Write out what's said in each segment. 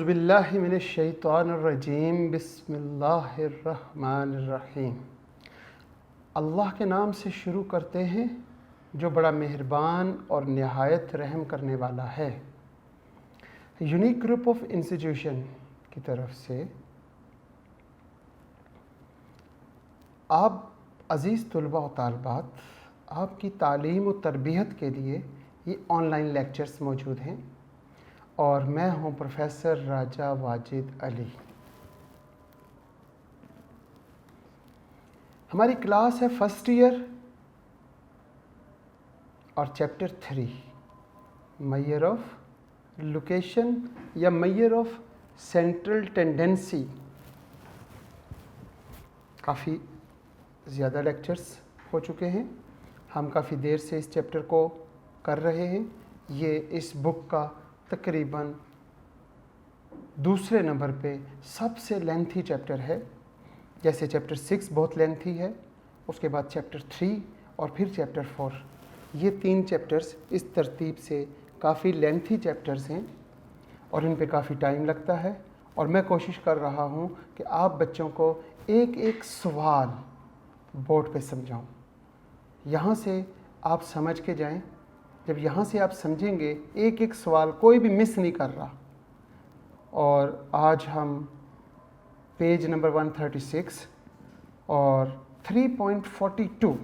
औज़ुबिल्लाहि मिनश्शैतानिर्रजीम बिस्मिल्लाहिर्रहमानिर्रहीम। अल्लाह के नाम से शुरू करते हैं जो बड़ा मेहरबान और नहायत रहम करने वाला है। यूनिक ग्रुप ऑफ इंस्टीट्यूशन की तरफ से आप अज़ीज़ तलबा व तालिबात, आपकी तालीम व तरबियत के लिए ये ऑनलाइन लेक्चर्स मौजूद हैं और मैं हूं प्रोफेसर राजा वाजिद अली। हमारी क्लास है फर्स्ट ईयर और चैप्टर 3 मेजर ऑफ लोकेशन या मेजर ऑफ सेंट्रल टेंडेंसी। काफ़ी ज़्यादा लेक्चर्स हो चुके हैं, हम काफ़ी देर से इस चैप्टर को कर रहे हैं। ये इस बुक का तकरीबन दूसरे नंबर पे सबसे लेंथी चैप्टर है। जैसे चैप्टर 6 बहुत लेंथी है, उसके बाद चैप्टर 3 और फिर चैप्टर 4। ये 3 चैप्टर्स इस तरतीब से काफ़ी लेंथी चैप्टर्स हैं और इन पे काफ़ी टाइम लगता है। और मैं कोशिश कर रहा हूँ कि आप बच्चों को एक एक सवाल बोर्ड पे समझाऊँ। यहाँ से आप समझ के जाएं। जब यहाँ से आप समझेंगे, एक एक सवाल कोई भी मिस नहीं कर रहा। और आज हम पेज नंबर 136 और 3.42,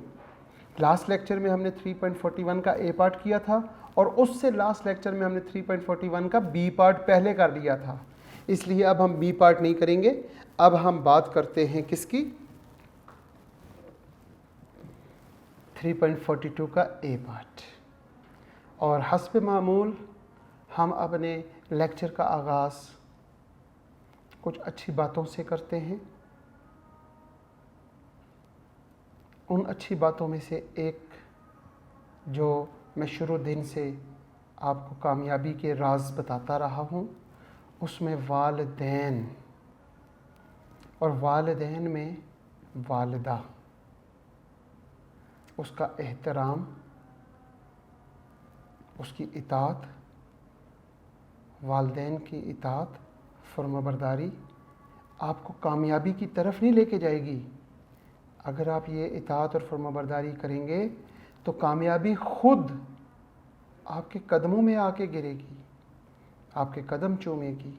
लास्ट लेक्चर में हमने 3.41 का ए पार्ट किया था और उससे लास्ट लेक्चर में हमने 3.41 का बी पार्ट पहले कर लिया था। इसलिए अब हम बी पार्ट नहीं करेंगे, अब हम बात करते हैं किसकी, 3.42 का ए पार्ट। और हस्ब मामूल हम अपने लेक्चर का आगाज़ कुछ अच्छी बातों से करते हैं। उन अच्छी बातों में से एक जो मैं शुरू दिन से आपको कामयाबी के राज बताता रहा हूँ, उसमें वालिदैन और वालिदैन में वालिदा, उसका एहतराम, उसकी इताअत, वालिदैन की इताअत फर्माबरदारी आपको कामयाबी की तरफ नहीं लेके जाएगी। अगर आप ये इताअत और फर्माबरदारी करेंगे तो कामयाबी खुद आपके कदमों में आके गिरेगी, आपके कदम चूमेगी।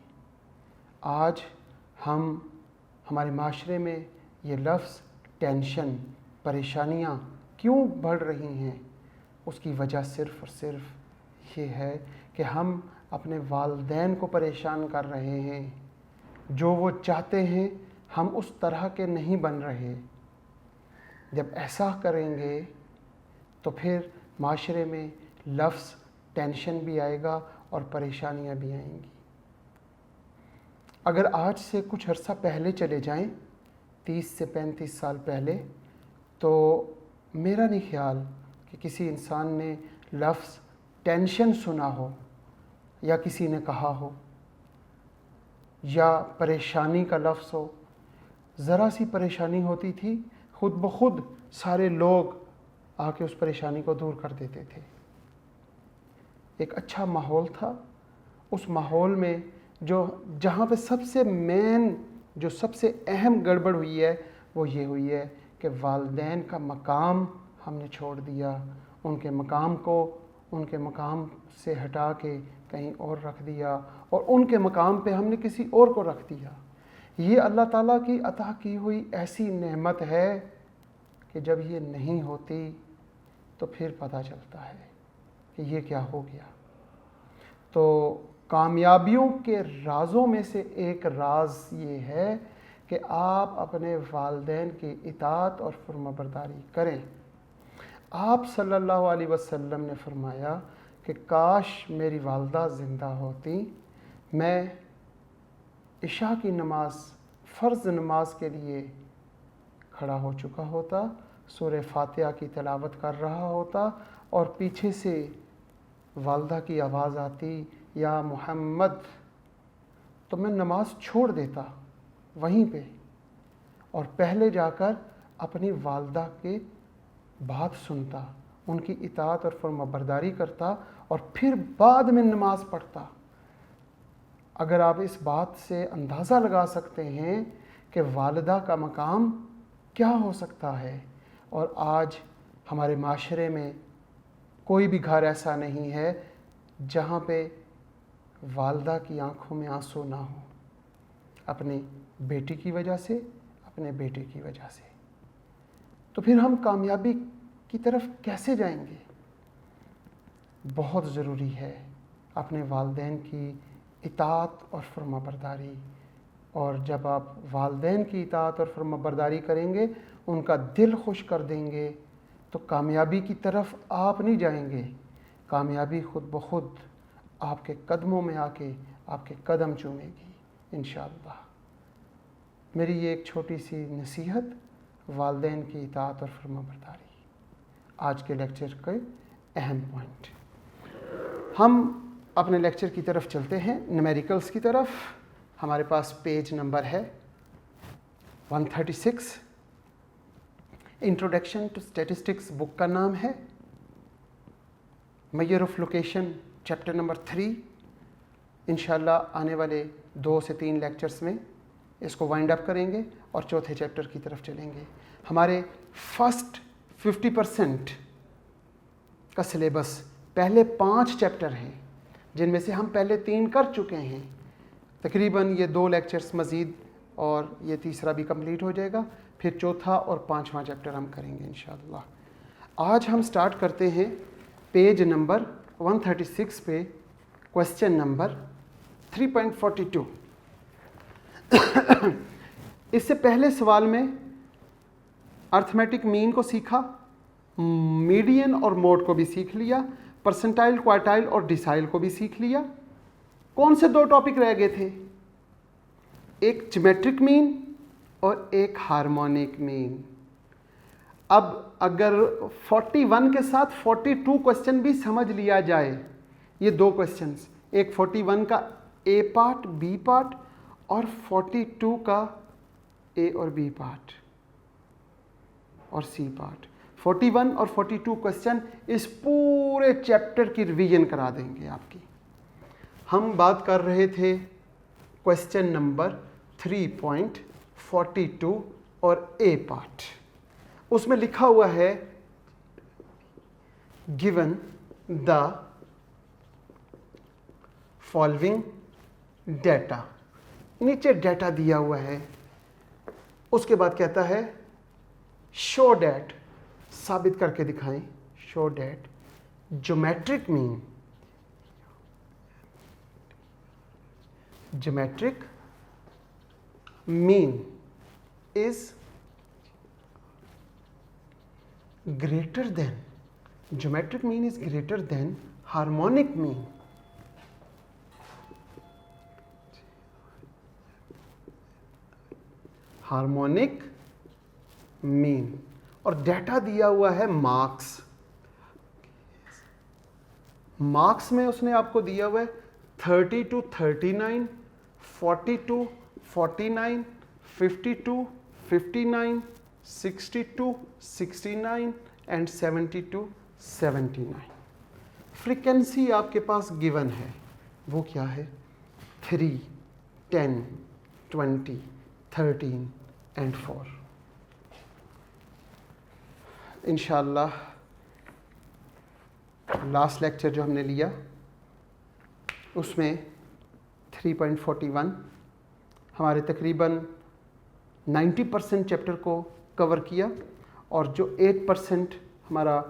आज हमारे माशरे में ये लफ्ज़ टेंशन, परेशानियाँ क्यों बढ़ रही हैं, उसकी वजह सिर्फ़ और सिर्फ ये है कि हम अपने वालिदैन को परेशान कर रहे हैं। जो वो चाहते हैं हम उस तरह के नहीं बन रहे। जब ऐसा करेंगे तो फिर माशरे में लफ्ज़ टेंशन भी आएगा और परेशानियां भी आएंगी। अगर आज से कुछ अर्सा पहले चले जाएं, 30 से 35 साल पहले, तो मेरा नहीं ख्याल कि किसी इंसान ने लफ्ज़ टेंशन सुना हो या किसी ने कहा हो या परेशानी का लफ्ज़ हो। ज़रा सी परेशानी होती थी, खुद ब खुद सारे लोग आके उस परेशानी को दूर कर देते थे। एक अच्छा माहौल था। उस माहौल में जहाँ पे सबसे मेन, जो सबसे अहम गड़बड़ हुई है वो ये हुई है कि वालिदैन का मकाम हमने छोड़ दिया। उनके मकाम को उनके मकाम से हटा के कहीं और रख दिया और उनके मकाम पे हमने किसी और को रख दिया। ये अल्लाह ताला की अता की हुई ऐसी नेमत है कि जब ये नहीं होती तो फिर पता चलता है कि ये क्या हो गया। तो कामयाबियों के राज़ों में से एक राज ये है कि आप अपने वालिदैन की इताअत और फर्माबरदारी करें। आप सल्लल्लाहु अलैहि वसल्लम ने फरमाया कि काश मेरी वालदा ज़िंदा होती, मैं इशा की नमाज, फ़र्ज़ नमाज के लिए खड़ा हो चुका होता, सूरह फातिहा की तिलावत कर रहा होता और पीछे से वालदा की आवाज़ आती, या मोहम्मद, तो मैं नमाज छोड़ देता वहीं पे और पहले जाकर अपनी वालदा के बात सुनता, उनकी इताअत और फर्माबरदारी करता और फिर बाद में नमाज पढ़ता। अगर आप इस बात से अंदाज़ा लगा सकते हैं कि वालिदा का मकाम क्या हो सकता है, और आज हमारे माशरे में कोई भी घर ऐसा नहीं है जहाँ पे वालिदा की आंखों में आंसू ना हो, अपनी बेटी की वजह से, अपने बेटे की वजह से। तो फिर हम कामयाबी की तरफ कैसे जाएंगे? बहुत ज़रूरी है अपने वालिदैन की इताअत और फरमाबरदारी। और जब आप वालिदैन की इताअत और फरमाबरदारी करेंगे, उनका दिल खुश कर देंगे, तो कामयाबी की तरफ आप नहीं जाएंगे, कामयाबी खुद ब खुद आपके कदमों में आके आपके कदम चूमेगी इंशाअल्लाह। मेरी ये एक छोटी सी नसीहत, वालिदैन की इताअत और फरमाबरदारी, आज के लेक्चर के अहम पॉइंट। हम अपने लेक्चर की तरफ चलते हैं, न्यूमेरिकल्स की तरफ। हमारे पास पेज नंबर है 136। इंट्रोडक्शन टू स्टैटिस्टिक्स बुक का नाम है। Measure of location chapter number 3। इंशाल्लाह आने वाले 2 से 3 लेक्चर्स में इसको वाइंड अप करेंगे और चौथे चैप्टर की तरफ चलेंगे। हमारे फर्स्ट 50% का सिलेबस पहले 5 चैप्टर हैं, जिनमें से हम पहले 3 कर चुके हैं। तकरीबन ये 2 लेक्चर्स मज़ीद और ये तीसरा भी कंप्लीट हो जाएगा, फिर चौथा और 5वां चैप्टर हम करेंगे इंशाअल्लाह। आज हम स्टार्ट करते हैं पेज नंबर 136 पे, क्वेश्चन नंबर 3.42। इससे पहले सवाल में अर्थमेटिक मीन को सीखा, मीडियन और मोड को भी सीख लिया, परसेंटाइल, क्वार्टाइल और डिसाइल को भी सीख लिया। कौन से 2 टॉपिक रह गए थे? एक ज्योमेट्रिक मीन और एक हार्मोनिक मीन। अब अगर 41 के साथ 42 क्वेश्चन भी समझ लिया जाए, ये 2 क्वेश्चंस, एक 41 का ए पार्ट, बी पार्ट, और 42 का ए और बी पार्ट और सी पार्ट। 41 और 42 क्वेश्चन इस पूरे चैप्टर की रिवीजन करा देंगे आपकी। हम बात कर रहे थे क्वेश्चन नंबर 3.42 और ए पार्ट। उसमें लिखा हुआ है गिवन द फॉलोइंग डेटा। नीचे डेटा दिया हुआ है, उसके बाद कहता है शो डैट, साबित करके दिखाएं, show that geometric mean, geometric mean is greater than, geometric mean is greater than harmonic mean. Harmonic mean. और डेटा दिया हुआ है मार्क्स। मार्क्स में उसने आपको दिया हुआ है 30 to 39, 42, 49, 52, 59, 62, 69 एंड 72, 79। फ्रीक्वेंसी आपके पास गिवन है, वो क्या है? 3, 10, 20, 13 एंड 4। इंशाअल्लाह लास्ट लेक्चर जो हमने लिया उसमें 3.41 हमारे तकरीबन 90% चैप्टर को कवर किया, और जो 8% हमारा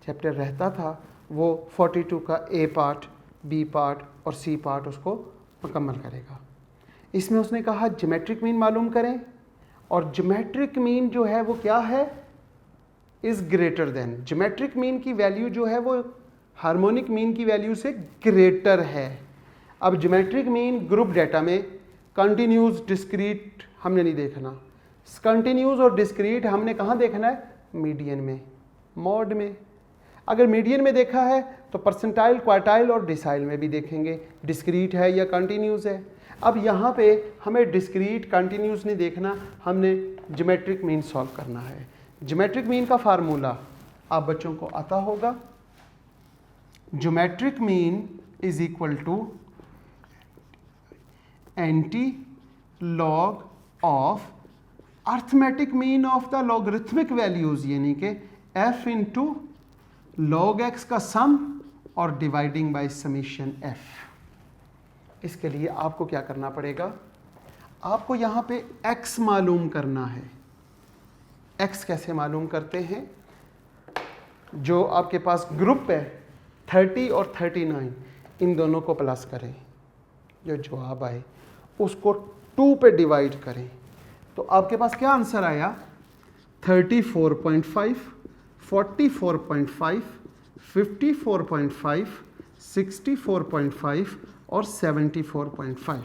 चैप्टर रहता था वो 42 का ए पार्ट, बी पार्ट और सी पार्ट उसको मुकम्मल करेगा। इसमें उसने कहा ज्योमेट्रिक मीन मालूम करें, और ज्योमेट्रिक मीन जो है वो क्या है? Is greater than. Geometric mean की वैल्यू जो है वो हार्मोनिक मीन की वैल्यू से ग्रेटर है। अब ज्योमेट्रिक मीन ग्रुप डेटा में कंटिन्यूस, डिस्क्रीट हमने नहीं देखना। कंटिन्यूस और डिस्क्रीट हमने कहाँ देखना है? मीडियन में, मॉड में। अगर मीडियन में देखा है तो परसेंटाइल, क्वार्टाइल और डिसाइल में भी देखेंगे, डिस्क्रीट है या कंटिन्यूस है। अब यहाँ पे हमें डिस्क्रीट, कंटिन्यूस नहीं देखना, हमने ज्योमेट्रिक मीन सॉल्व करना है। ज्योमेट्रिक मीन का फार्मूला आप बच्चों को आता होगा। Geometric mean is equal to anti log of arithmetic mean of the logarithmic values, यानी कि f इंटू लॉग एक्स का सम और डिवाइडिंग बाय समीशन f। इसके लिए आपको क्या करना पड़ेगा, आपको यहाँ पे x मालूम करना है। x कैसे मालूम करते हैं, जो आपके पास ग्रुप है 30 और 39, इन दोनों को प्लस करें, जो जवाब आए उसको 2 पे डिवाइड करें, तो आपके पास क्या आंसर आया, 34.5, 44.5, 54.5, 64.5 और 74.5।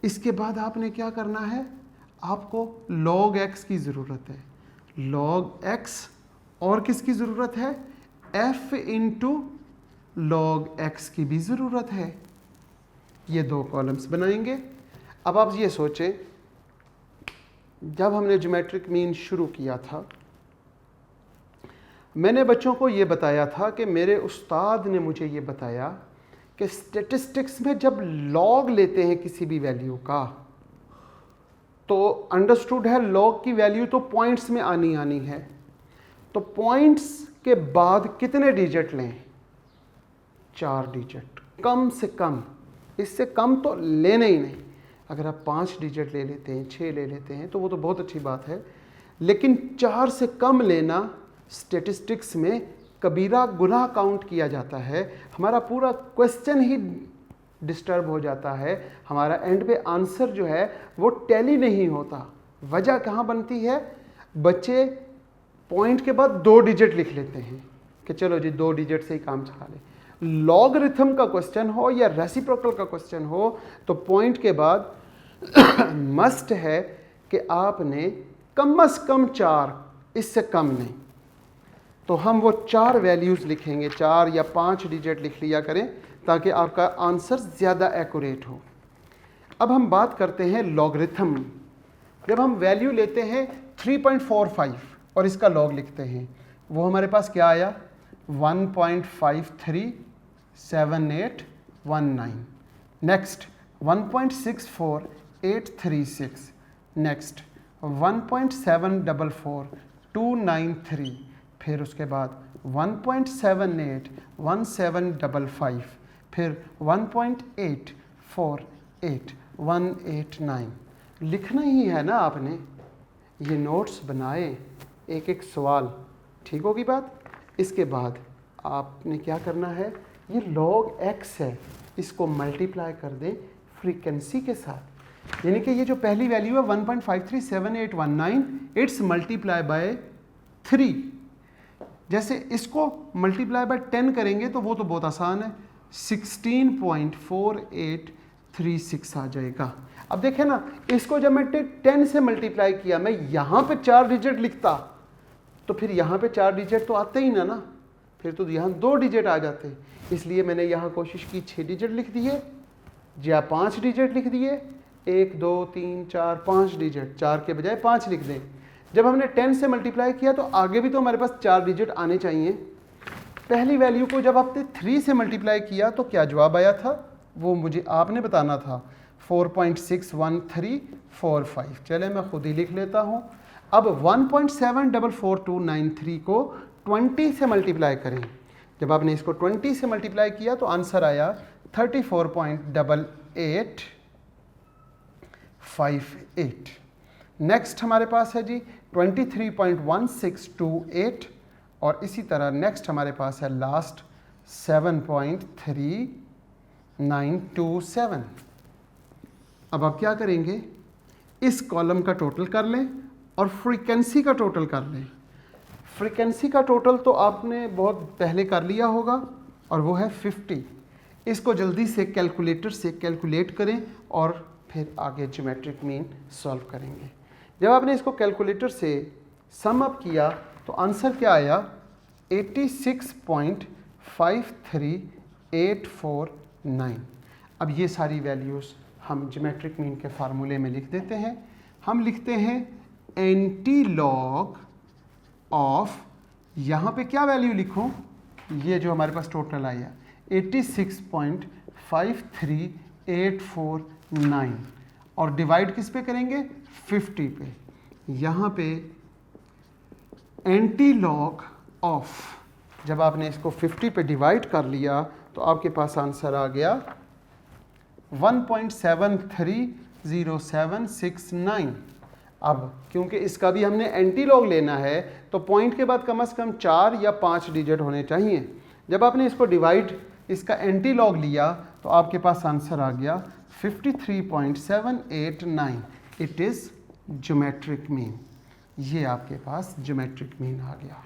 इसके बाद आपने क्या करना है, आपको log x की ज़रूरत है, log x और किसकी ज़रूरत है, f इंटू log x की भी ज़रूरत है। ये दो कॉलम्स बनाएंगे। अब आप ये सोचें, जब हमने ज्योमेट्रिक मीन शुरू किया था, मैंने बच्चों को ये बताया था कि मेरे उस्ताद ने मुझे ये बताया कि स्टैटिस्टिक्स में जब लॉग लेते हैं किसी भी वैल्यू का, तो अंडरस्टूड है लॉग की वैल्यू तो पॉइंट्स में आनी है, तो पॉइंट्स के बाद कितने डिजिट लें, 4 डिजिट कम से कम, इससे कम तो लेने ही नहीं। अगर आप 5 डिजिट ले लेते हैं, 6 ले लेते हैं तो वो तो बहुत अच्छी बात है, लेकिन 4 से कम लेना स्टैटिस्टिक्स में कबीरा गुनाह काउंट किया जाता है। हमारा पूरा क्वेश्चन ही डिस्टर्ब हो जाता है, हमारा एंड पे आंसर जो है वो टैली नहीं होता। वजह कहाँ बनती है, बच्चे पॉइंट के बाद 2 डिजिट लिख लेते हैं कि चलो जी 2 डिजिट से ही काम चला लें। लॉगरिथम का क्वेश्चन हो या रेसिप्रोकल का क्वेश्चन हो तो पॉइंट के बाद मस्ट है कि आपने कम से कम 4, इससे कम नहीं। तो हम वो 4 वैल्यूज़ लिखेंगे, 4 या 5 डिजिट लिख लिया करें ताकि आपका आंसर ज़्यादा एक्यूरेट हो। अब हम बात करते हैं लॉगरिथम। जब हम वैल्यू लेते हैं 3.45 और इसका लॉग लिखते हैं, वो हमारे पास क्या आया, 1.537819। नेक्स्ट 1.64836, नेक्स्ट 1.744293, फिर उसके बाद 1.781755, फिर 1.848189। लिखना ही है ना आपने, ये नोट्स बनाए, एक एक सवाल, ठीक होगी बात। इसके बाद आपने क्या करना है, ये log x है, इसको मल्टीप्लाई कर दें फ्रीक्वेंसी के साथ, यानी कि ये जो पहली वैल्यू है 1.537819, इट्स मल्टीप्लाई बाय 3। जैसे इसको मल्टीप्लाई बाय 10 करेंगे तो वो तो बहुत आसान है, 16.4836 आ जाएगा। अब देखें ना, इसको जब मैं 10 से मल्टीप्लाई किया, मैं यहाँ पे 4 डिजिट लिखता तो फिर यहाँ पे 4 डिजिट तो आते ही ना, फिर तो यहाँ 2 डिजिट आ जाते। इसलिए मैंने यहाँ कोशिश की 6 डिजिट लिख दिए या 5 डिजिट लिख दिए, 1 2 3 4 5 डिजिट, 4 के बजाय 5 लिख दें। जब हमने 10 से मल्टीप्लाई किया तो आगे भी तो हमारे पास 4 डिजिट आने चाहिए। पहली वैल्यू को जब आपने 3 से मल्टीप्लाई किया तो क्या जवाब आया था, वो मुझे आपने बताना था, 4.61345। चले मैं खुद ही लिख लेता हूँ। अब 1.744293 को 20 से मल्टीप्लाई करें। जब आपने इसको 20 से मल्टीप्लाई किया तो आंसर आया 34.8858। नेक्स्ट हमारे पास है जी 23.1628 और इसी तरह नेक्स्ट हमारे पास है लास्ट 7.3927। अब आप क्या करेंगे, इस कॉलम का टोटल कर लें और फ्रीक्वेंसी का टोटल कर लें। फ्रीक्वेंसी का टोटल तो आपने बहुत पहले कर लिया होगा और वो है 50। इसको जल्दी से कैलकुलेटर से कैलकुलेट करें और फिर आगे ज्योमेट्रिक मीन सॉल्व करेंगे। जब आपने इसको कैलकुलेटर से सम अप किया तो आंसर क्या आया, 86.53849। अब ये सारी वैल्यूज़ हम ज्योमेट्रिक मीन के फार्मूले में लिख देते हैं। हम लिखते हैं एंटी लॉग ऑफ, यहाँ पे क्या वैल्यू लिखूँ, ये जो हमारे पास टोटल आया 86.53849 849 और डिवाइड किस पे करेंगे 50 पे। यहाँ पे एंटी लॉग ऑफ, जब आपने इसको 50 पे डिवाइड कर लिया तो आपके पास आंसर आ गया 1.730769। अब क्योंकि इसका भी हमने एंटी लॉग लेना है तो पॉइंट के बाद कम से कम 4 या 5 डिजिट होने चाहिए। जब आपने इसको डिवाइड इसका एंटी लॉग लिया तो आपके पास आंसर आ गया 53.789। It is geometric mean. ये आपके पास ज्योमेट्रिक मीन आ गया।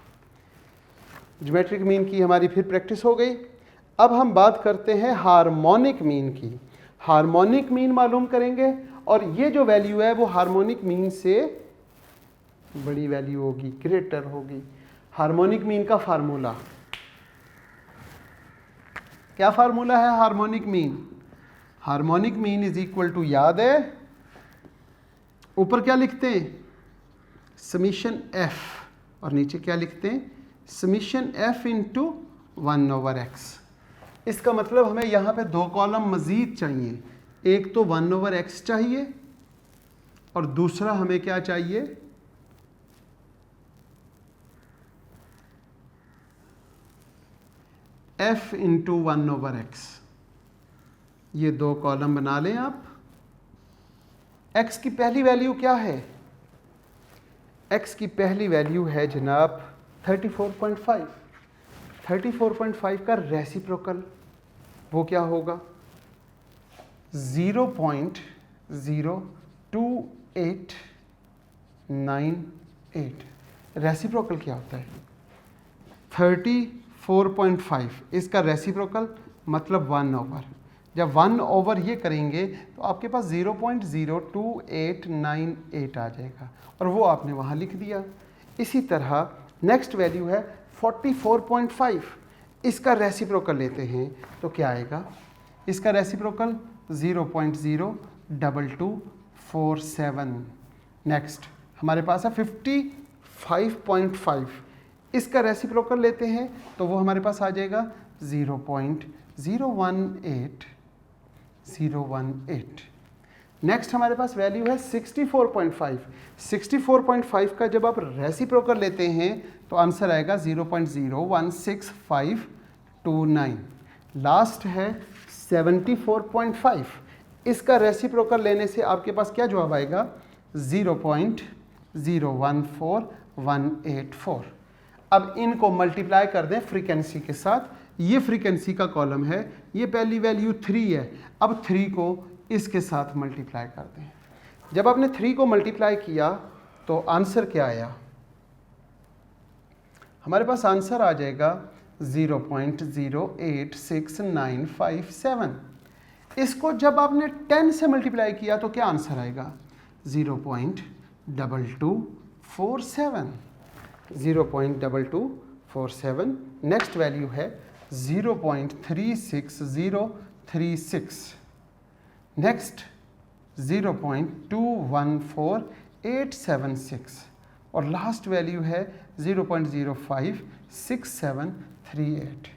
ज्योमेट्रिक मीन की हमारी फिर प्रैक्टिस हो गई। अब हम बात करते हैं हार्मोनिक मीन की। हार्मोनिक मीन मालूम करेंगे और ये जो वैल्यू है वो हार्मोनिक मीन से बड़ी वैल्यू होगी, ग्रेटर होगी। हार्मोनिक मीन का फार्मूला क्या फार्मूला है harmonic mean? Harmonic mean is equal to, याद है ऊपर क्या लिखते हैं समीशन एफ और नीचे क्या लिखते हैं समीशन एफ इंटू 1/x। इसका मतलब हमें यहाँ पे 2 कॉलम मज़ीद चाहिए। एक तो 1/x चाहिए और दूसरा हमें क्या चाहिए f इंटू 1/x। ये 2 कॉलम बना लें आप। x की पहली वैल्यू क्या है? x की पहली वैल्यू है जनाब 34.5। 34.5 का रेसिप्रोकल वो क्या होगा 0.02898। रेसिप्रोकल क्या होता है 34.5, इसका रेसिप्रोकल मतलब 1/। जब 1/, ये करेंगे तो आपके पास 0.02898 आ जाएगा और वो आपने वहाँ लिख दिया। इसी तरह नेक्स्ट वैल्यू है 44.5, इसका रेसिप्रोकल लेते हैं तो क्या आएगा इसका रेसिप्रोकल 0.02247। नेक्स्ट हमारे पास है 55.5, इसका रेसिप्रोकल लेते हैं तो वो हमारे पास आ जाएगा 0.018। नेक्स्ट हमारे पास वैल्यू है 64.5। 64.5 का जब आप रेसिप्रोकल लेते हैं तो आंसर आएगा 0.016529। लास्ट है 74.5, इसका रेसिप्रोकल लेने से आपके पास क्या जवाब आएगा 0.014184। अब इनको मल्टीप्लाई कर दें फ्रीक्वेंसी के साथ। ये फ्रीक्वेंसी का कॉलम है, ये पहली वैल्यू 3 है। अब 3 को इसके साथ मल्टीप्लाई कर दें। जब आपने 3 को मल्टीप्लाई किया तो आंसर क्या आया हमारे पास आंसर आ जाएगा 0.086957। इसको जब आपने 10 से मल्टीप्लाई किया तो क्या आंसर आएगा 0.2247। 0.2247। नेक्स्ट वैल्यू है 0.36036। नेक्स्ट 0.214876 और लास्ट वैल्यू है 0.056738।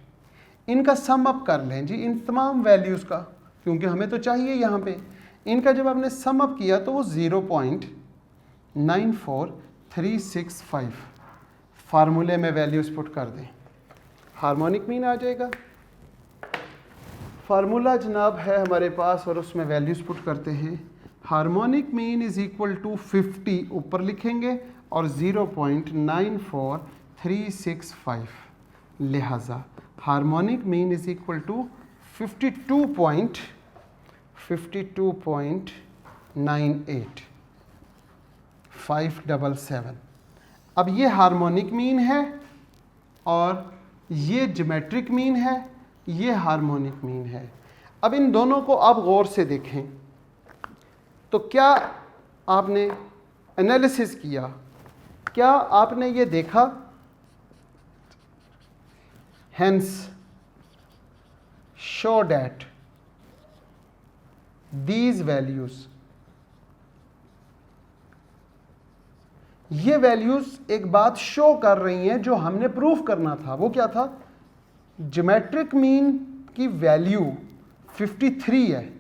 इनका सम अप कर लें जी इन तमाम वैल्यूज़ का, क्योंकि हमें तो चाहिए यहाँ पे। इनका जब आपने सम अप किया तो वो 0.94365। फार्मूले में वैल्यूज़ पुट कर दें, हार्मोनिक मीन आ जाएगा। फार्मूला जनाब है हमारे पास और उसमें वैल्यूज़ पुट करते हैं। Harmonic mean is equal to 50 ऊपर लिखेंगे और 0.94365। लिहाजा harmonic mean is equal to 52.98। 577। अब ये हार्मोनिक मीन है और ये ज्योमेट्रिक मीन है, ये हार्मोनिक मीन है। अब इन दोनों को आप गौर से देखें तो क्या आपने एनालिसिस किया, क्या आपने ये देखा hence show that these values, ये वैल्यूज एक बात शो कर रही हैं जो हमने प्रूफ करना था। वो क्या था ज्योमेट्रिक मीन की वैल्यू 53 है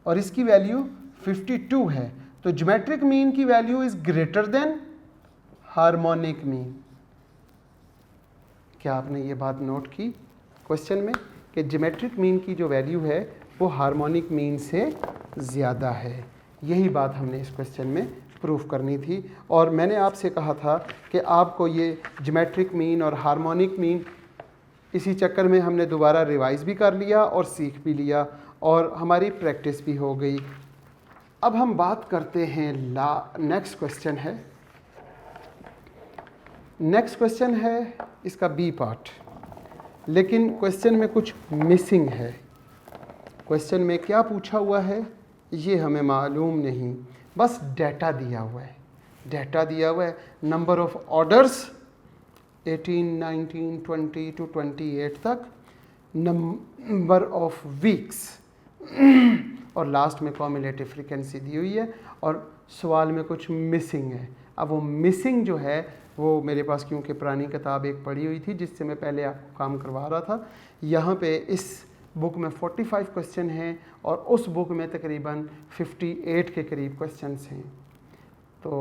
और इसकी वैल्यू 52 है, तो ज्योमेट्रिक मीन की value is greater than harmonic mean. क्या आपने ये बात नोट की क्वेश्चन में कि ज्योमेट्रिक मीन की जो वैल्यू है वो हार्मोनिक मीन से ज़्यादा है? यही बात हमने इस क्वेश्चन में प्रूफ करनी थी। और मैंने आपसे कहा था कि आपको ये ज्योमेट्रिक मीन और हार्मोनिक मीन इसी चक्कर में हमने दोबारा रिवाइज भी कर लिया और सीख भी लिया और हमारी प्रैक्टिस भी हो गई। अब हम बात करते हैं नेक्स्ट क्वेश्चन है। नेक्स्ट क्वेश्चन है इसका बी पार्ट, लेकिन क्वेश्चन में कुछ मिसिंग है। क्वेश्चन में क्या पूछा हुआ है ये हमें मालूम नहीं, बस डाटा दिया हुआ है। डाटा दिया हुआ है नंबर ऑफ ऑर्डर्स 18, 19, 20 to 28 तक, नंबर ऑफ वीक्स और लास्ट में कॉम्युलेटिव फ्रीक्वेंसी दी हुई है और सवाल में कुछ मिसिंग है। अब वो मिसिंग जो है वो मेरे पास क्योंकि पुरानी किताब एक पढ़ी हुई थी जिससे मैं पहले आपको काम करवा रहा था, यहाँ पे इस बुक में 45 क्वेश्चन हैं और उस बुक में तकरीबन 58 के करीब क्वेश्चंस हैं। तो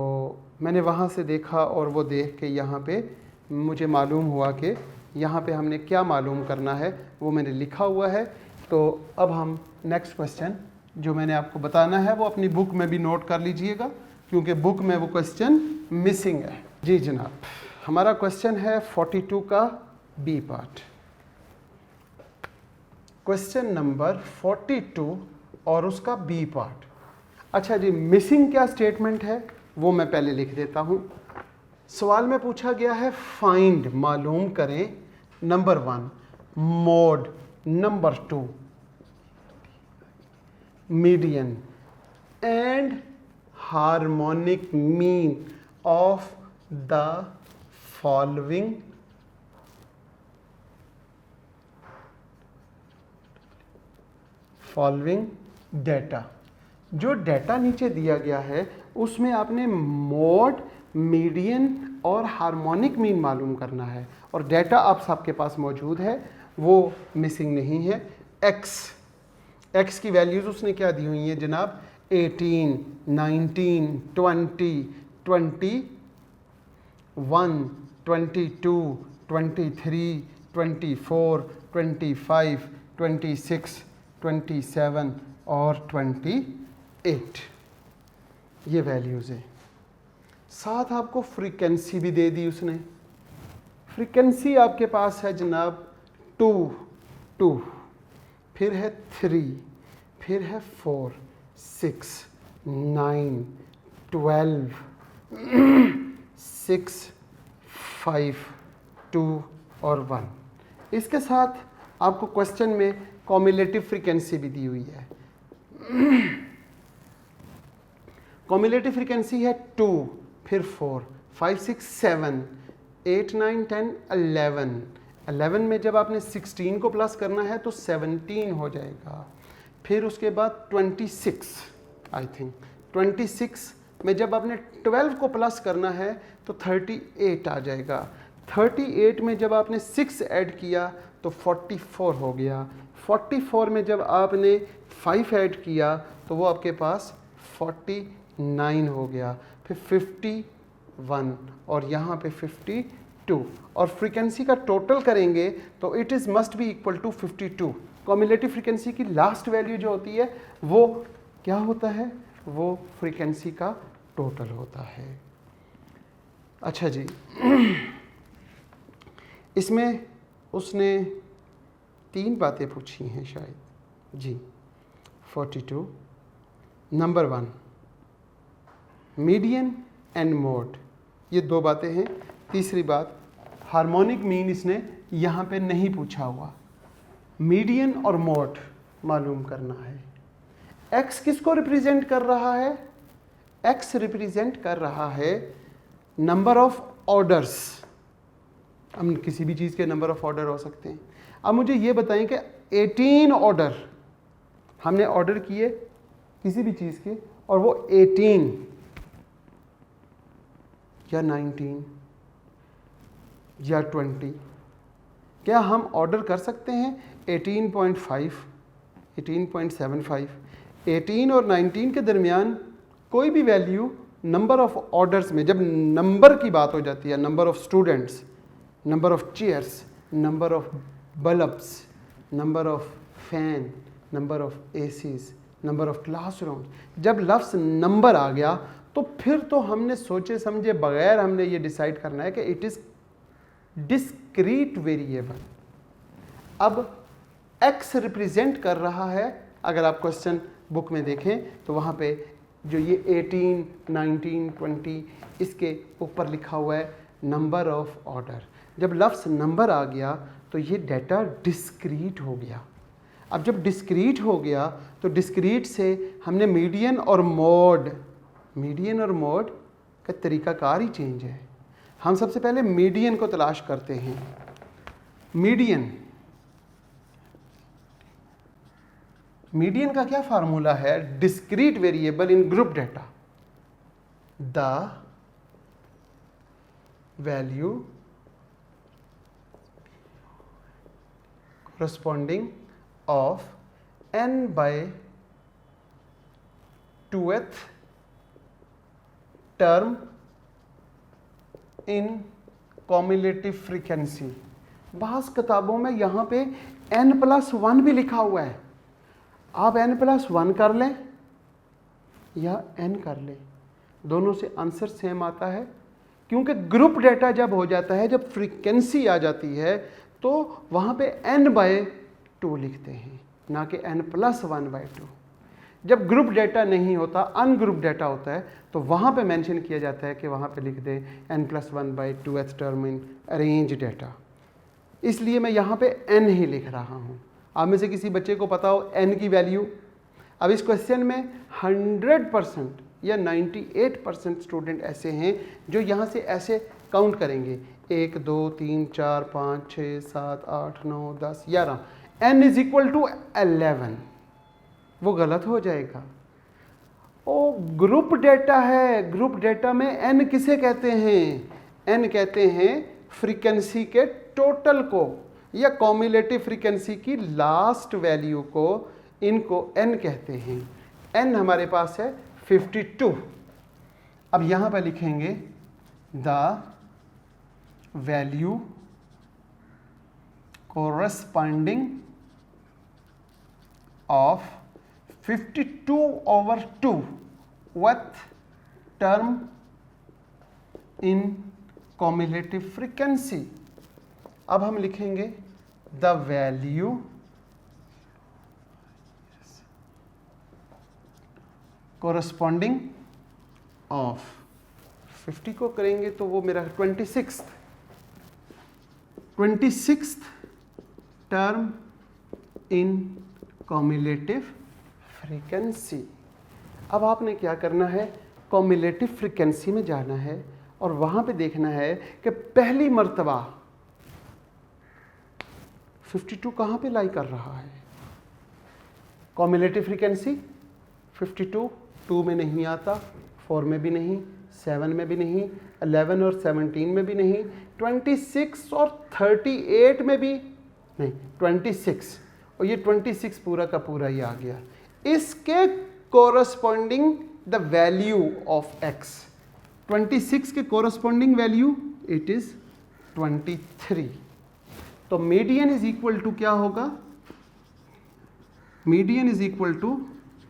मैंने वहाँ से देखा और वो देख के यहाँ पे मुझे मालूम हुआ कि यहाँ पे हमने क्या मालूम करना है वो मैंने लिखा हुआ है। तो अब हम नेक्स्ट क्वेश्चन जो मैंने आपको बताना है वो अपनी बुक में भी नोट कर लीजिएगा, क्योंकि बुक में वो क्वेश्चन मिसिंग है। जी जनाब, हमारा क्वेश्चन है 42 का बी पार्ट। क्वेश्चन नंबर 42 और उसका बी पार्ट। अच्छा जी, मिसिंग क्या स्टेटमेंट है वो मैं पहले लिख देता हूँ। सवाल में पूछा गया है फाइंड, मालूम करें, number 1 mode, number 2 median and harmonic mean of the following data. जो डेटा नीचे दिया गया है उसमें आपने मोड, मीडियन और हार्मोनिक मीन मालूम करना है और डेटा आप सबके पास मौजूद है, वो मिसिंग नहीं है। एक्स की वैल्यूज़ उसने क्या दी हुई हैं जनाब? 18, 19, 20, 21, 22, 23, 24, 25, 26, 27 और 28 ये वैल्यूज़ हैं। साथ आपको फ्रीक्वेंसी भी दे दी उसने। फ्रीक्वेंसी आपके पास है जनाब 2, फिर है 3, फिर है 4, 6, 9, 12, 6, 5, 2 और 1। इसके साथ आपको क्वेश्चन में कॉम्युलेटिव फ्रीक्वेंसी भी दी हुई है। कॉम्युलेटिव फ्रीक्वेंसी है 2, फिर 4, 5, 6, 7, 8, 9, 10, 11। 11 में जब आपने 16 को प्लस करना है तो 17 हो जाएगा। फिर उसके बाद 26, आई थिंक 26 में जब आपने 12 को प्लस करना है तो 38 आ जाएगा। 38 में जब आपने 6 ऐड किया तो 44 हो गया। 44 में जब आपने 5 ऐड किया तो वो आपके पास 49 हो गया। फिर 51 और यहाँ पे 52 और फ्रीक्वेंसी का टोटल करेंगे तो it is must be equal to 52। Cumulative frequency की लास्ट वैल्यू जो होती है वो क्या होता है? वो फ्रीक्वेंसी का टोटल होता है। अच्छा जी, इसमें उसने 3 बातें पूछी हैं शायद जी। 42 नंबर 1 मीडियन एंड मोड, ये 2 बातें हैं। तीसरी बात हार्मोनिक मीन इसने यहाँ पे नहीं पूछा हुआ, मीडियन और मोड मालूम करना है। एक्स किसको रिप्रेजेंट कर रहा है? एक्स रिप्रेजेंट कर रहा है नंबर ऑफ ऑर्डर्स। हम किसी भी चीज़ के नंबर ऑफ ऑर्डर हो सकते हैं। अब मुझे ये बताएं कि 18 ऑर्डर हमने ऑर्डर किए किसी भी चीज़ के और वो 18 या 19 या 20, क्या हम ऑर्डर कर सकते हैं 18.5, 18.75, 18 और 19 के दरमियान कोई भी वैल्यू नंबर ऑफ ऑर्डर्स में, जब नंबर की बात हो जाती है, number of students, number of chairs, number of bulbs, number of fan, number of ACs, number of classroom, जब लफ्ज़ नंबर आ गया तो फिर तो हमने सोचे समझे बगैर हमने ये डिसाइड करना है कि इट इज़ डिस्क्रीट वेरिएबल। अब x रिप्रेजेंट कर रहा है, अगर आप क्वेश्चन बुक में देखें तो वहाँ पे जो ये 18, 19, 20 इसके ऊपर लिखा हुआ है नंबर ऑफ ऑर्डर। जब लफ्ज़ नंबर आ गया तो ये डाटा डिस्क्रीट हो गया। अब जब डिस्क्रीट हो गया तो डिस्क्रीट से हमने मीडियन और मोड का तरीकाकार ही चेंज है। हम सबसे पहले मीडियन को तलाश करते हैं। मीडियन का क्या फार्मूला है? Discrete variable in group data, the value corresponding of n by 2th term in cumulative frequency। बास किताबों में यहाँ पे n+1 भी लिखा हुआ है। आप n+1 कर लें या n कर लें, दोनों से आंसर सेम आता है, क्योंकि ग्रुप डेटा जब हो जाता है, जब फ्रीक्वेंसी आ जाती है तो वहाँ पे n/2 लिखते हैं, ना कि n+1/2। जब ग्रुप डेटा नहीं होता, अनग्रुप डेटा होता है, तो वहाँ पे मेंशन किया जाता है कि वहाँ पे लिख दें n+1/2th term in arrange data. इसलिए मैं यहाँ पे n ही लिख रहा हूँ। आप में से किसी बच्चे को पता हो n की वैल्यू? अब इस क्वेश्चन में 100% या 98% स्टूडेंट ऐसे हैं जो यहाँ से ऐसे काउंट करेंगे, 1 2 3 4 5 6 7 8 9 10 11, n = 11। वो गलत हो जाएगा। ओ ग्रुप डेटा है, ग्रुप डेटा में n किसे कहते हैं? n कहते हैं फ्रीक्वेंसी के टोटल को या कॉम्युलेटिव फ्रीक्वेंसी की लास्ट वैल्यू को, इनको n कहते हैं। n हमारे पास है 52। अब यहाँ पर लिखेंगे the value corresponding of 52/2 with term in cumulative frequency। अब हम लिखेंगे द वैल्यू कोरस्पॉन्डिंग ऑफ 50 को करेंगे तो वो मेरा 26th term in cumulative frequency. अब आपने क्या करना है, कॉम्युलेटिव फ्रीक्वेंसी में जाना है और वहाँ पे देखना है कि पहली मर्तबा 52 कहाँ पे लाई कर रहा है। कॉम्युलेटिव फ्रीक्वेंसी 52 2 में नहीं आता, 4 में भी नहीं, 7 में भी नहीं, 11 और 17 में भी नहीं, 26 और 38 में भी नहीं, 26, और ये 26 पूरा का पूरा ही आ गया। इसके corresponding the value of x, 26 के कोरस्पॉन्डिंग वैल्यू इट इज 23। तो मीडियन इज इक्वल टू क्या होगा? Median is equal to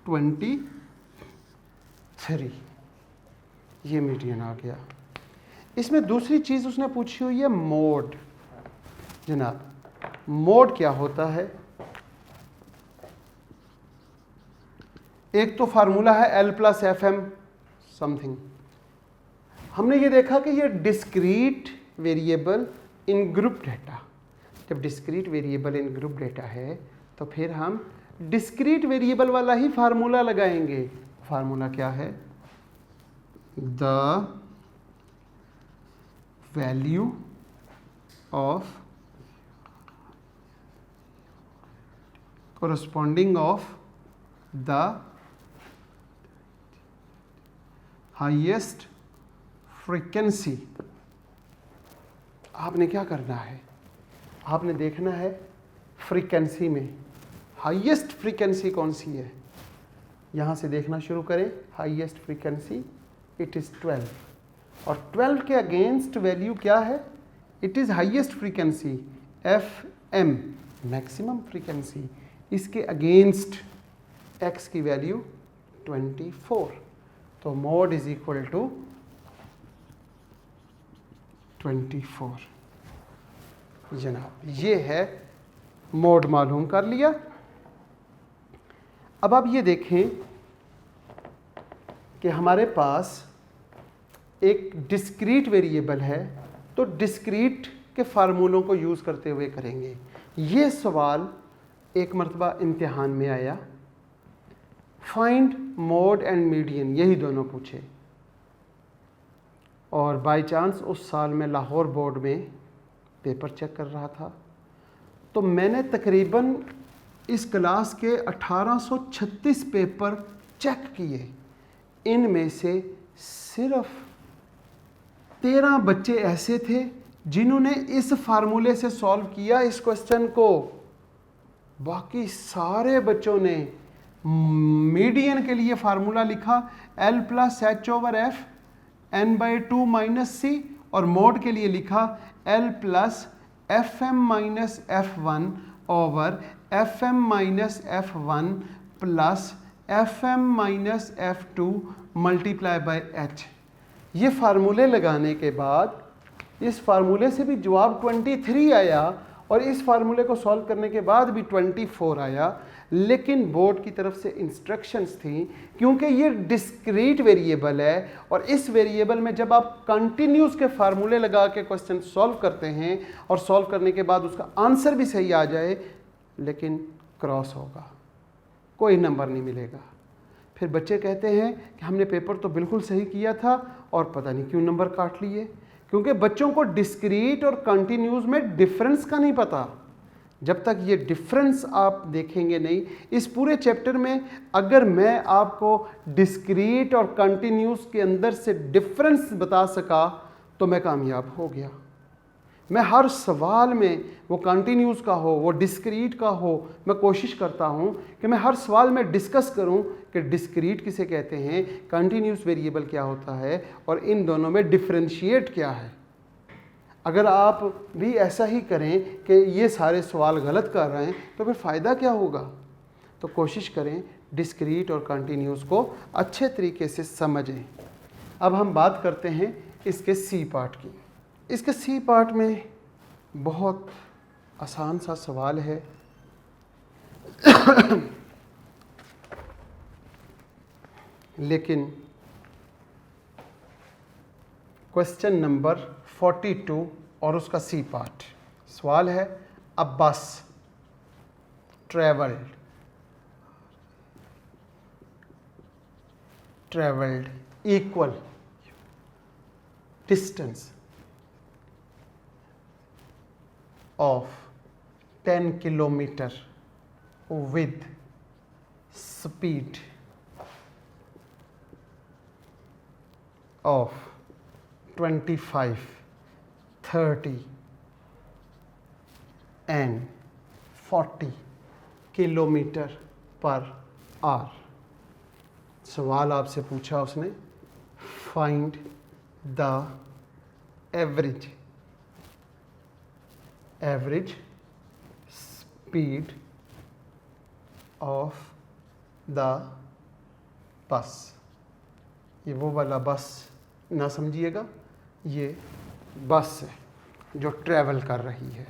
23। ये मीडियन आ गया। इसमें दूसरी चीज उसने पूछी हुई है मोड। जनाब मोड क्या होता है? एक तो फार्मूला है L+FM समथिंग। हमने ये देखा कि ये discrete variable in group data, जब discrete variable in group data है तो फिर हम डिस्क्रीट वेरिएबल वाला ही फार्मूला लगाएंगे। फार्मूला क्या है? The value of corresponding of the highest frequency। आपने क्या करना है? आपने देखना है फ्रीक्वेंसी में हाईएस्ट फ्रीक्वेंसी कौन सी है। यहाँ से देखना शुरू करें, हाईएस्ट फ्रीक्वेंसी इट इज़ 12, और 12 के अगेंस्ट वैल्यू क्या है, it is highest frequency FM maximum frequency, इसके अगेंस्ट x की वैल्यू 24, तो मोड इज इक्वल टू 24। जनाब ये है मोड, मालूम कर लिया। अब आप ये देखें कि हमारे पास एक डिस्क्रीट वेरिएबल है, तो डिस्क्रीट के फार्मूलों को यूज़ करते हुए करेंगे। ये सवाल एक मरतबा इम्तिहान में आया, फाइंड मोड एंड मीडियन, यही दोनों पूछे, और बाय चांस उस साल मैं लाहौर बोर्ड में पेपर चेक कर रहा था, तो मैंने तकरीबन इस क्लास के 1836 पेपर चेक किए। इनमें से सिर्फ 13 बच्चे ऐसे थे जिन्होंने इस फार्मूले से सॉल्व किया इस क्वेश्चन को। बाकी सारे बच्चों ने मीडियन के लिए फार्मूला लिखा L + H/F n/2 - c, और मोड के लिए लिखा L + FM - F1 over FM - F1 plus FM - F2 multiply by H। ये फार्मूले लगाने के बाद इस फार्मूले से भी जवाब 23 आया, और इस फार्मूले को सॉल्व करने के बाद भी 24 आया। लेकिन बोर्ड की तरफ से इंस्ट्रक्शंस थी, क्योंकि ये डिस्क्रीट वेरिएबल है, और इस वेरिएबल में जब आप कंटिन्यूस के फार्मूले लगा के क्वेश्चन सॉल्व करते हैं और सॉल्व करने के बाद उसका आंसर भी सही आ जाए, लेकिन क्रॉस होगा, कोई नंबर नहीं मिलेगा। फिर बच्चे कहते हैं कि हमने पेपर तो बिल्कुल सही किया था और पता नहीं क्यों नंबर काट लिए, क्योंकि बच्चों को डिस्क्रीट और कंटिन्यूस में डिफरेंस का नहीं पता। जब तक ये डिफरेंस आप देखेंगे नहीं इस पूरे चैप्टर में, अगर मैं आपको डिस्क्रीट और कंटिन्यूस के अंदर से डिफरेंस बता सका तो मैं कामयाब हो गया। मैं हर सवाल में, वो कंटिन्यूस का हो वो डिस्क्रीट का हो, मैं कोशिश करता हूँ कि मैं हर सवाल में डिस्कस करूँ कि डिस्क्रीट किसे कहते हैं, कंटिन्यूस वेरिएबल क्या होता है, और इन दोनों में डिफरेंशिएट क्या है। अगर आप भी ऐसा ही करें कि ये सारे सवाल गलत कर रहे हैं तो फिर फ़ायदा क्या होगा। तो कोशिश करें डिस्क्रीट और कंटिन्यूस को अच्छे तरीके से समझें। अब हम बात करते हैं इसके सी पार्ट की। इसके सी पार्ट में बहुत आसान सा सवाल है। लेकिन क्वेश्चन नंबर 42 और उसका सी पार्ट सवाल है, अ बस travelled equal distance of 10 kilometer with speed of 25, 30 and 40 kilometre per hour. सवाल आपसे पूछा उसने, find the average speed of the bus. ये वो वाला बस ना समझिएगा, ये बस है जो ट्रैवल कर रही है।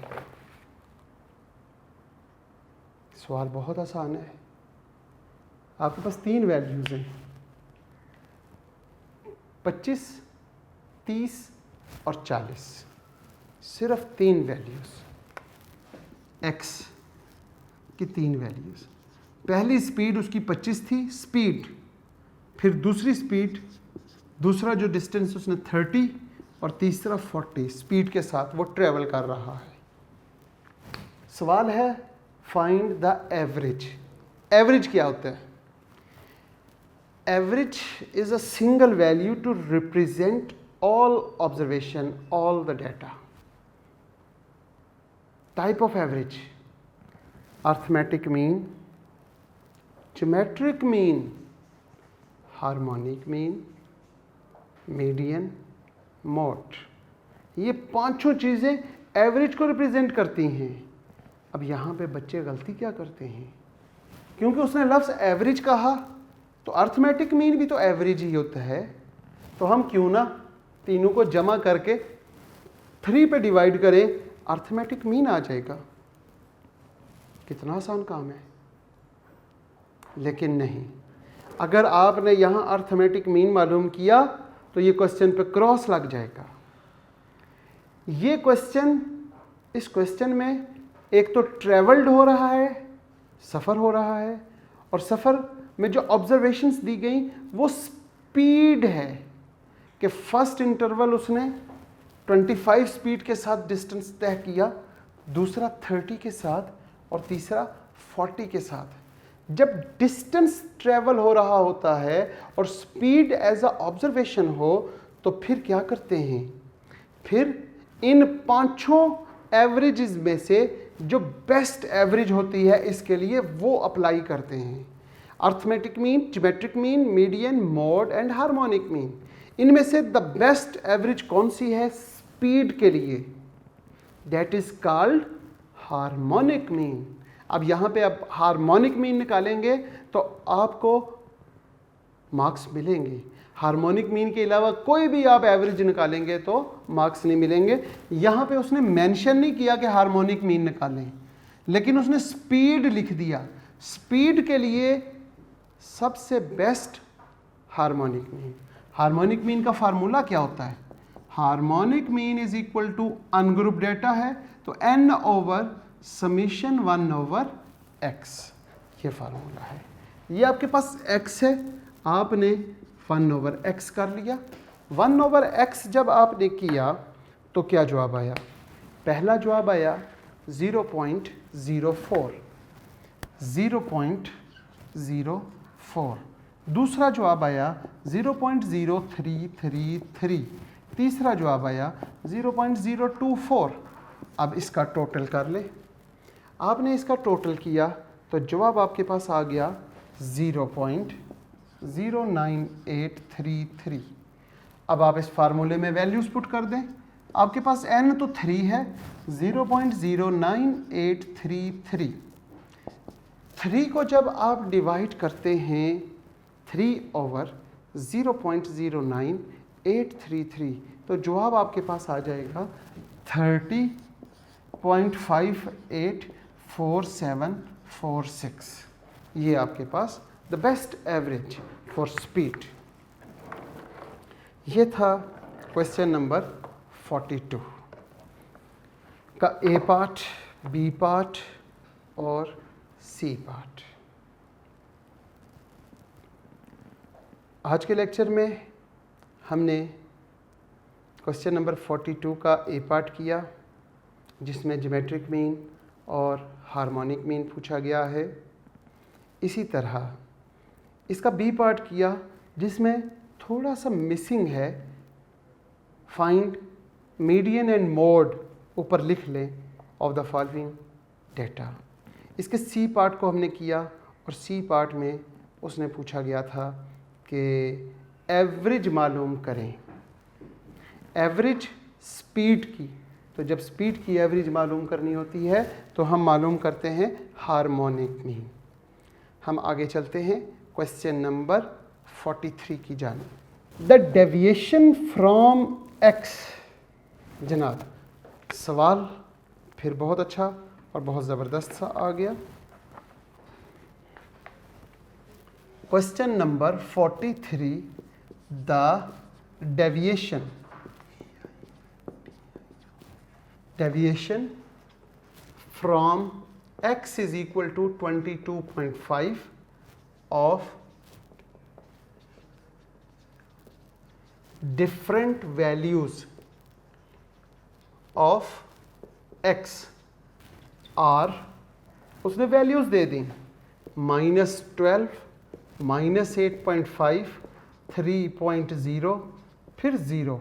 सवाल बहुत आसान है। आपके पास 3 वैल्यूज़ हैं, 25, 30 और 40। सिर्फ 3 वैल्यूज़, x की 3 वैल्यूज़। पहली स्पीड उसकी 25 थी स्पीड, फिर दूसरी स्पीड, दूसरा जो डिस्टेंस उसने 30 और तीसरा 40 स्पीड के साथ वो ट्रेवल कर रहा है। सवाल है फाइंड द एवरेज। एवरेज क्या होता है? Average is a single value to represent all observation, all the data. Type of average, arithmetic mean, geometric mean, harmonic mean, median, mode. ये पांचों चीज़ें एवरेज को रिप्रेजेंट करती हैं। अब यहाँ पे बच्चे गलती क्या करते हैं, क्योंकि उसने लफ्ज़ एवरेज कहा तो अर्थमेटिक मीन भी तो एवरेज ही होता है, तो हम क्यों ना तीनों को जमा करके 3 पे डिवाइड करें, अर्थमेटिक मीन आ जाएगा। कितना आसान काम है। लेकिन नहीं, अगर आपने यहाँ अर्थमेटिक मीन मालूम किया तो ये क्वेश्चन पे क्रॉस लग जाएगा। ये क्वेश्चन, इस क्वेश्चन में एक तो ट्रेवल्ड हो रहा है, सफ़र हो रहा है, और सफ़र में जो ऑब्जर्वेशंस दी गई वो स्पीड है कि फर्स्ट इंटरवल उसने 25 स्पीड के साथ डिस्टेंस तय किया, दूसरा 30 के साथ और तीसरा 40 के साथ। जब डिस्टेंस ट्रेवल हो रहा होता है और स्पीड एज अ ऑब्जर्वेशन हो तो फिर क्या करते हैं, फिर इन पांचों एवरेजेस में से जो बेस्ट एवरेज होती है इसके लिए वो अप्लाई करते हैं। Arithmetic mean, geometric mean, median, mode and harmonic mean. इनमें से द बेस्ट एवरेज कौन सी है स्पीड के लिए, that is called harmonic mean. अब यहाँ पे आप हार्मोनिक मीन निकालेंगे तो आपको मार्क्स मिलेंगे। हार्मोनिक मीन के अलावा कोई भी आप एवरेज निकालेंगे तो मार्क्स नहीं मिलेंगे। यहाँ पे उसने मेंशन नहीं किया कि हार्मोनिक मीन निकालें, लेकिन उसने स्पीड लिख दिया। स्पीड के लिए सबसे best harmonic mean. Harmonic mean का फार्मूला क्या होता है, harmonic mean is equal to ungroup data है तो n over summation 1 over x, ये फार्मूला है। ये आपके पास x है, आपने 1 ओवर x कर लिया। 1 ओवर x जब आपने किया तो क्या जवाब आया, पहला जवाब आया 0.04, 0.04। दूसरा जवाब आया 0.0333, तीसरा जवाब आया 0.024। अब इसका टोटल कर ले। आपने इसका टोटल किया तो जवाब आपके पास आ गया 0.09833। अब आप इस फार्मूले में वैल्यूज पुट कर दें। आपके पास n तो 3 है, 0.09833। 3 को जब आप डिवाइड करते हैं 3 ओवर 0.09833 तो जवाब आपके पास आ जाएगा 30.584746। ये आपके पास the best average for speed. ये था क्वेश्चन नंबर 42 का ए पार्ट, बी पार्ट और सी पार्ट। आज के लेक्चर में हमने क्वेश्चन नंबर 42 का ए पार्ट किया जिसमें ज्योमेट्रिक मीन और हार्मोनिक मीन पूछा गया है। इसी तरह इसका बी पार्ट किया जिसमें थोड़ा सा मिसिंग है, फाइंड मीडियन एंड मोड, ऊपर लिख लें, ऑफ द फॉलोइंग डेटा। इसके सी पार्ट को हमने किया और सी पार्ट में उसने पूछा गया था कि एवरेज मालूम करें, एवरेज स्पीड की। तो जब स्पीड की एवरेज मालूम करनी होती है तो हम मालूम करते हैं हार्मोनिक मीन। हम आगे चलते हैं क्वेश्चन नंबर 43 की जानिब। The deviation from x। जनाब सवाल फिर बहुत अच्छा और बहुत ज़बरदस्त सा आ गया। Question number 43, the deviation from x is equal to 22.5 of different values of x are, उसने वैल्यूज दे दी, -12, -8.5, 3.0, फिर 0,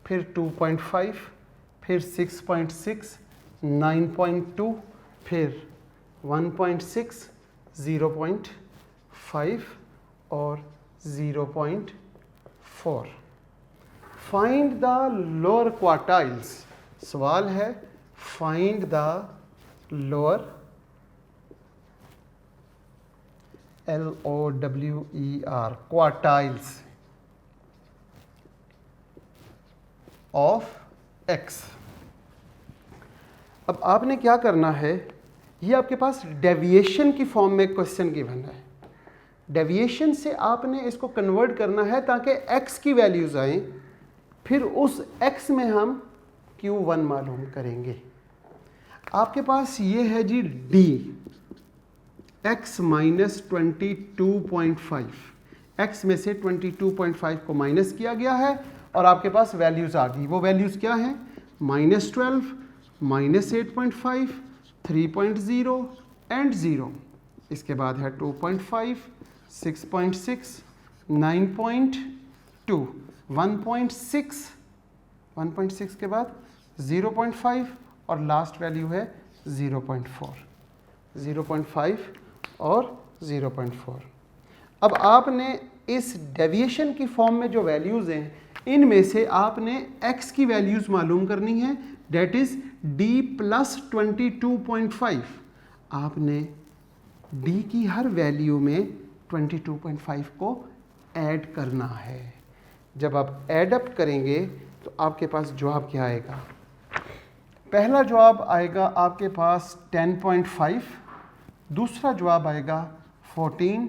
फिर 2.5, फिर 6.6, 9.2, फिर 1.6, 0.5 और 0.4। फाइंड द लोअर क्वार्टाइल्स, सवाल है find the lower LOWER quartiles of x। अब आपने क्या करना है, ये आपके पास डेविएशन की फॉर्म में क्वेश्चन गिवन है। डेविएशन से आपने इसको कन्वर्ट करना है ताकि x की वैल्यूज आए, फिर उस x में हम Q1 मालूम करेंगे। आपके पास ये है जी d x माइनस 22.5, x में से 22.5 को माइनस किया गया है और आपके पास वैल्यूज आ गई। वो वैल्यूज क्या हैं? -12, -8.5, 3.0 एंड 0। इसके बाद है 2.5, 6.6, 9.2, 1.6 के बाद 0.5 और लास्ट वैल्यू है 0.4। 0.5 और 0.4। अब आपने इस डेविएशन की फॉर्म में जो वैल्यूज़ हैं, इनमें से आपने x की वैल्यूज़ मालूम करनी है, डेट इज़ d प्लस 22.5। आपने d की हर वैल्यू में 22.5 को ऐड करना है। जब आप ऐड अप करेंगे तो आपके पास जवाब क्या आएगा? पहला जवाब आएगा आपके पास 10.5, दूसरा जवाब आएगा 14,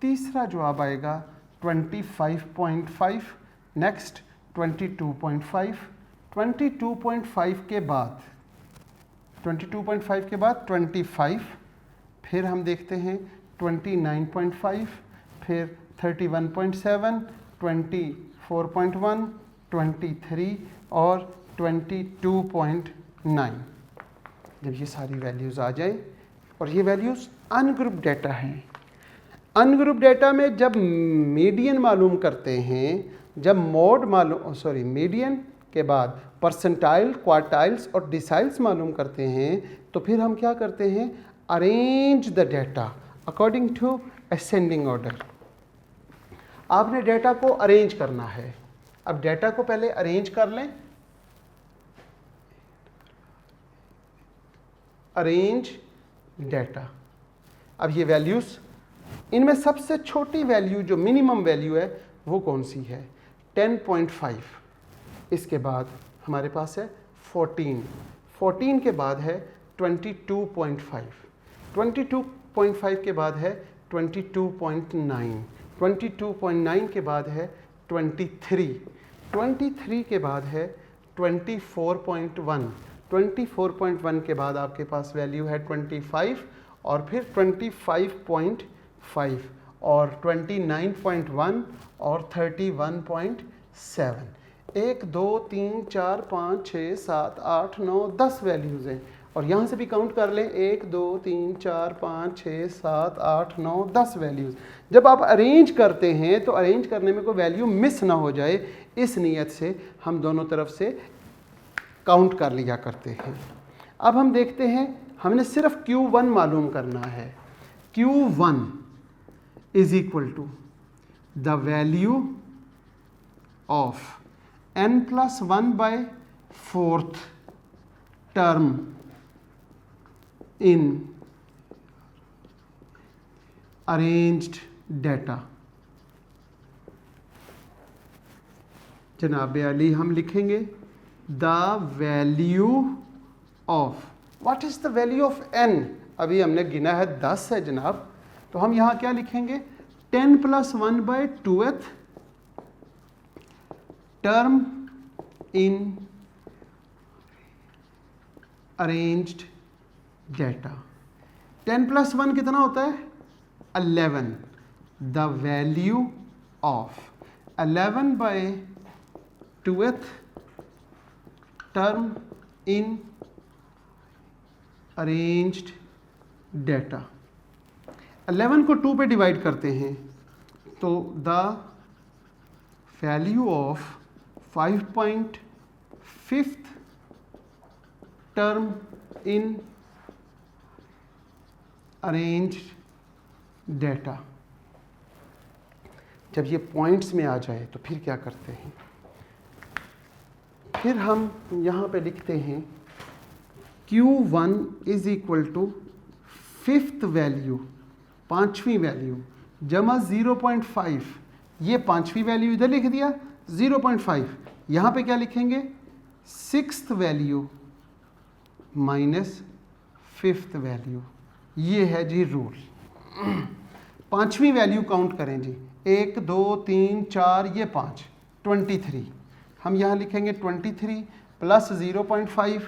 तीसरा जवाब आएगा 25.5, नेक्स्ट 22.5, 22.5 के बाद 25, फिर हम देखते हैं 29.5, फिर 31.7, 24.1, 23 और 22.9। जब ये सारी वैल्यूज़ आ जाए, और ये वैल्यूज़ अनग्रुप डेटा हैं। अनग्रुप डेटा में जब मीडियन मालूम करते हैं, जब मीडियन के बाद परसेंटाइल, क्वार्टाइल्स और डिसाइल्स मालूम करते हैं, तो फिर हम क्या करते हैं? Arrange the data according to ascending order. आपने डेटा को अरेंज करना है। अब डेटा को पहले अरेंज कर लें। Arrange data. अब ये वैल्यूज़, इनमें सबसे छोटी वैल्यू जो मिनिमम वैल्यू है वो कौन सी है? 10.5। इसके बाद हमारे पास है 14 के बाद है 22.5, 22.5 के बाद है 22.9, 22.9 के बाद है 23 के बाद है 24.1, 24.1 के बाद आपके पास वैल्यू है 25 और फिर 25.5 और 29.1 और 31.7। 1 2 3 4 5 6 7 8 9 10 वैल्यूज़ हैं और यहाँ से भी काउंट कर लें 1 2 3 4 5 6 7 8 9 10 वैल्यूज़। जब आप अरेंज करते हैं तो अरेंज करने में कोई वैल्यू मिस ना हो जाए, इस नीयत से हम दोनों तरफ से काउंट कर लिया करते हैं। अब हम देखते हैं, हमने सिर्फ Q1 मालूम करना है। Q1 is equal to the value of n+1/4 term in arranged data. जनाब अली हम लिखेंगे the value of, what is the value of n? अभी हमने गिना है 10 है जनाब, तो हम यहाँ क्या लिखेंगे? 10+1/2th term in arranged data. 10+1 कितना होता है? 11। The value of 11/2th term in arranged data. 11 को 2 पे डिवाइड करते हैं तो the value of 5.5th term in arranged data. जब ये पॉइंट्स में आ जाए तो फिर क्या करते हैं, फिर हम यहाँ पे लिखते हैं Q1 is equal to fifth value, पांचवी वैल्यू, जमा 0.5, ये पांचवी वैल्यू इधर लिख दिया 0.5, यहाँ पे क्या लिखेंगे sixth value minus fifth value. ये है जी रूल। पांचवी वैल्यू काउंट करें जी, 1 2 3 4, ये 5, 23। हम यहाँ लिखेंगे 23 प्लस 0.5,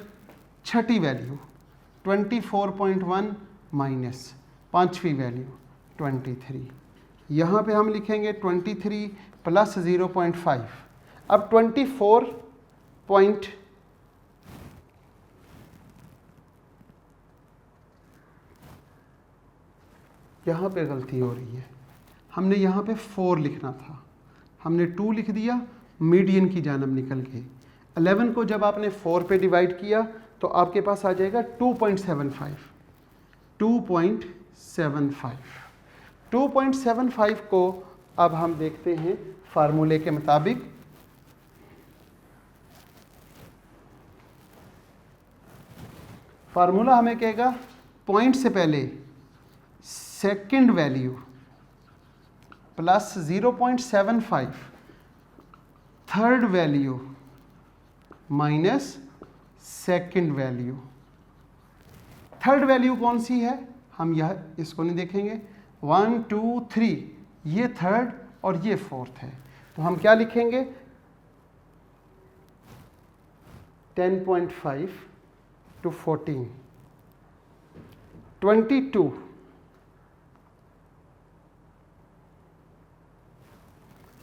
छठी वैल्यू 24.1 माइनस पांचवी वैल्यू 23। यहाँ पे हम लिखेंगे 23 प्लस 0.5। अब 24 पॉइंट यहाँ पे गलती हो रही है, हमने यहाँ पे 4 लिखना था, हमने 2 लिख दिया, मीडियन की जानब निकल गए। 11 को जब आपने 4 पे डिवाइड किया तो आपके पास आ जाएगा 2.75। 2.75 को अब हम देखते हैं फार्मूले के मुताबिक। फार्मूला हमें कहेगा पॉइंट से पहले second value plus 0.75, third value minus second value. Third value कौन सी है, हम यह इसको नहीं देखेंगे, 1 2 3, ये थर्ड और ये फोर्थ है, तो हम क्या लिखेंगे 10.5 to 14, 22,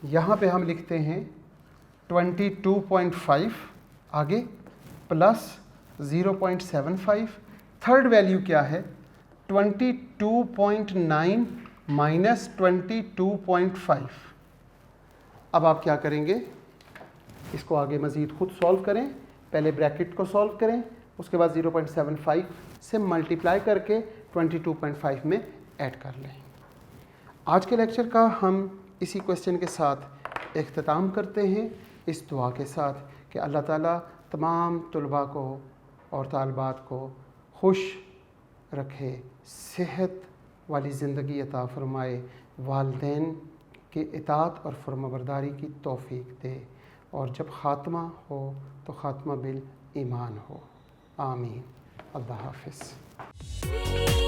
यहाँ पे हम लिखते हैं 22.5 आगे प्लस 0.75, थर्ड वैल्यू क्या है 22.9 माइनस 22.5। अब आप क्या करेंगे, इसको आगे मज़ीद खुद सॉल्व करें, पहले ब्रैकेट को सॉल्व करें, उसके बाद 0.75 से मल्टीप्लाई करके 22.5 में ऐड कर लें। आज के लेक्चर का हम इसी क्वेश्चन के साथ इख्तिताम करते हैं, इस दुआ के साथ कि अल्लाह ताला तमाम तुलबा को और तालबात को खुश रखे, सेहत वाली ज़िंदगी अता फ़रमाए, वालिदैन के इताअत और फरमाबरदारी की तौफ़ीक दे, और जब ख़ात्मा हो तो ख़ात्मा बिल ईमान हो। आमीन। अल्लाह हाफ़िज़।